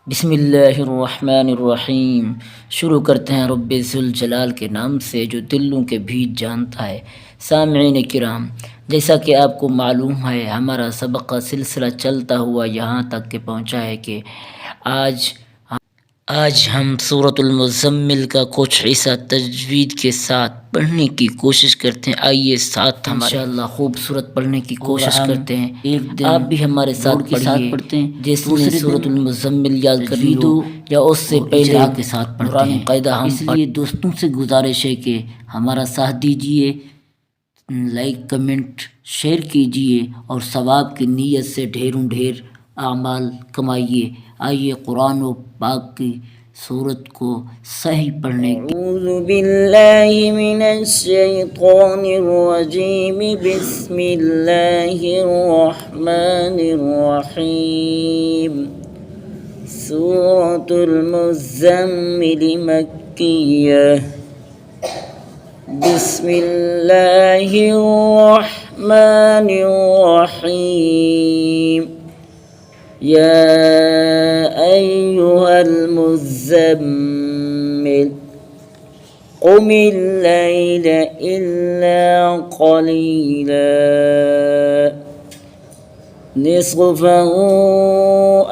بسم اللہ الرحمن الرحیم۔ شروع کرتے ہیں رب ذوالجلال کے نام سے جو دلوں کے بھیت جانتا ہے۔ سامعین کرام، جیسا کہ آپ کو معلوم ہے ہمارا سبق کا سلسلہ چلتا ہوا یہاں تک کہ پہنچا ہے کہ آج ہم سورۃ المزمل کا کچھ حصہ تجوید کے ساتھ پڑھنے کی کوشش کرتے ہیں۔ آئیے ساتھ انشاءاللہ خوبصورت پڑھنے کی کوشش کرتے ہیں۔ ایک دن آپ بھی ہمارے ساتھ پڑھتے ہیں، جس نے سورۃ المزمل یاد کر لی ہو یا اس سے پہلے کے ساتھ پڑھتے ہیں قاعدہ ہم۔ اس لیے دوستوں سے گزارش ہے کہ ہمارا ساتھ دیجیے، لائک کمنٹ شیئر کیجیے اور ثواب کی نیت سے ڈھیروں ڈھیر اعمال کمائیے۔ آئیے قرآن و پاک کی سورت کو صحیح پڑھنے کی۔ اعوذ باللہ من الشیطان الرجیم، بسم اللہ الرحمن الرحیم۔ سورۃ المزمل مکیہ۔ بسم اللہ الرحمن الرحیم۔ یا ایہا المزمل قم اللیل الا قلیلا نصفہ او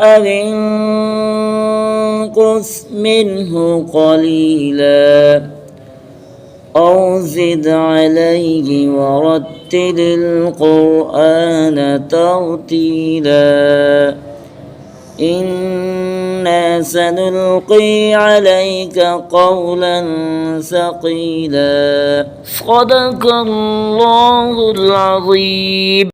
انقص منہ قلیلا او زد علیہ ورتل القرآن ترتیلا۔ إنا سنلقي عليك قولا ثقيلا۔ صدق الله العظيم۔